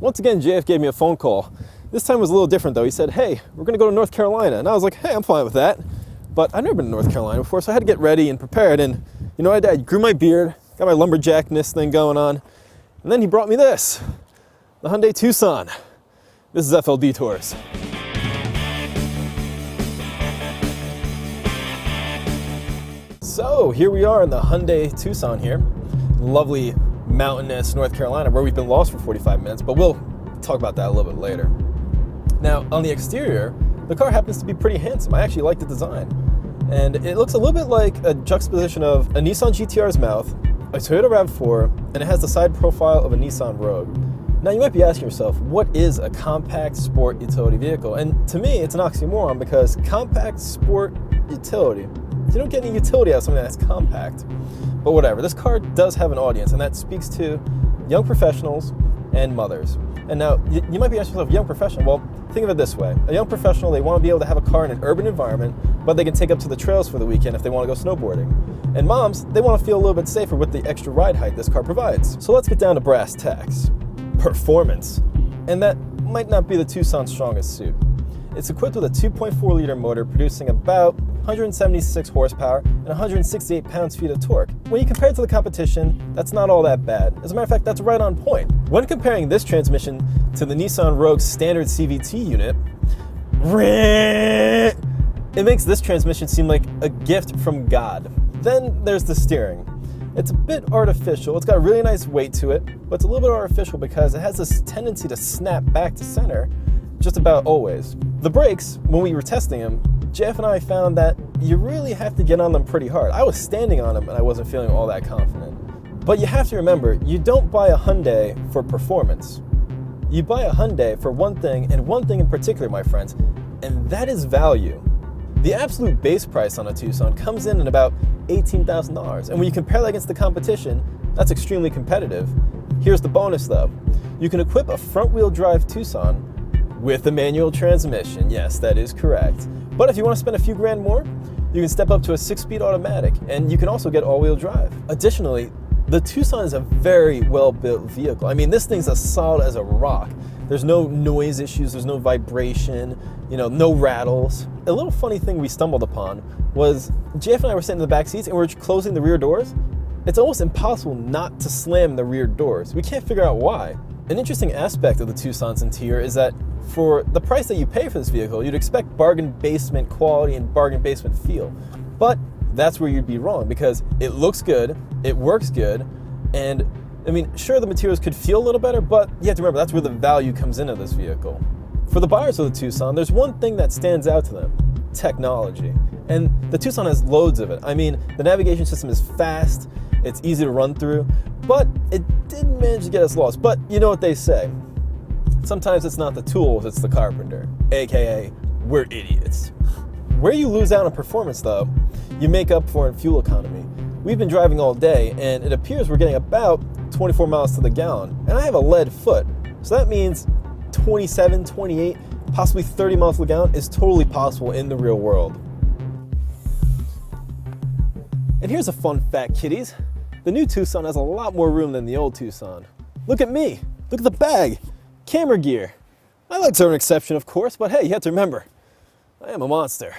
Once again, JF gave me a phone call. This time was a little different though. He said, hey, we're gonna go to North Carolina. And I was like, hey, I'm fine with that. But I've never been to North Carolina before, so I had to get ready and prepared. And you know, I grew my beard, got my lumberjackness thing going on. And then he brought me this, the Hyundai Tucson. This is FLDetours. So here we are in the Hyundai Tucson here. Lovely mountainous North Carolina, where we've been lost for 45 minutes, but we'll talk about that a little bit later. Now, on the exterior, the car happens to be pretty handsome. I actually like the design. And it looks a little bit like a juxtaposition of a Nissan GT-R's mouth, a Toyota RAV4, and it has the side profile of a Nissan Rogue. Now, you might be asking yourself, what is a compact sport utility vehicle? And to me, it's an oxymoron because compact sport utility, you don't get any utility out of something that's compact. But whatever, this car does have an audience, and that speaks to young professionals and mothers. And now, you might be asking yourself, young professional, well, think of it this way. A young professional, they want to be able to have a car in an urban environment, but they can take up to the trails for the weekend if they want to go snowboarding. And moms, they want to feel a little bit safer with the extra ride height this car provides. So let's get down to brass tacks. Performance. And that might not be the Tucson's strongest suit. It's equipped with a 2.4 liter motor producing about 176 horsepower and 168 pounds-feet of torque. When you compare it to the competition, that's not all that bad. As a matter of fact, that's right on point. When comparing this transmission to the Nissan Rogue's standard CVT unit, it makes this transmission seem like a gift from God. Then there's the steering. It's a bit artificial. It's got a really nice weight to it, but it's a little bit artificial because it has this tendency to snap back to center just about always. The brakes, when we were testing them, Jeff and I found that you really have to get on them pretty hard. I was standing on them and I wasn't feeling all that confident. But you have to remember, you don't buy a Hyundai for performance. You buy a Hyundai for one thing, and one thing in particular, my friends, and that is value. The absolute base price on a Tucson comes in at about $18,000. And when you compare that against the competition, that's extremely competitive. Here's the bonus though. You can equip a front-wheel drive Tucson with a manual transmission. Yes, that is correct. But if you want to spend a few grand more, you can step up to a 6-speed automatic, and you can also get all-wheel drive. Additionally, the Tucson is a very well-built vehicle. I mean, this thing's as solid as a rock. There's no noise issues, there's no vibration, no rattles. A little funny thing we stumbled upon was JF and I were sitting in the back seats and we're closing the rear doors. It's almost impossible not to slam the rear doors. We can't figure out why. An interesting aspect of the Tucson's interior is that for the price that you pay for this vehicle, you'd expect bargain basement quality and bargain basement feel. But that's where you'd be wrong, because it looks good, it works good, and I mean, sure, the materials could feel a little better, but you have to remember that's where the value comes into this vehicle. For the buyers of the Tucson, there's one thing that stands out to them: technology. And the Tucson has loads of it. I mean, the navigation system is fast, it's easy to run through, but it did manage to get us lost. But you know what they say, sometimes it's not the tools, it's the carpenter, aka we're idiots. Where you lose out on performance though, you make up for in fuel economy. We've been driving all day and it appears we're getting about 24 miles to the gallon, and I have a lead foot, so that means 27, 28, possibly 30 miles to the gallon is totally possible in the real world. And here's a fun fact, kiddies. The new Tucson has a lot more room than the old Tucson. Look at me, look at the bag, camera gear. My legs are an exception, of course, but hey, you have to remember, I am a monster.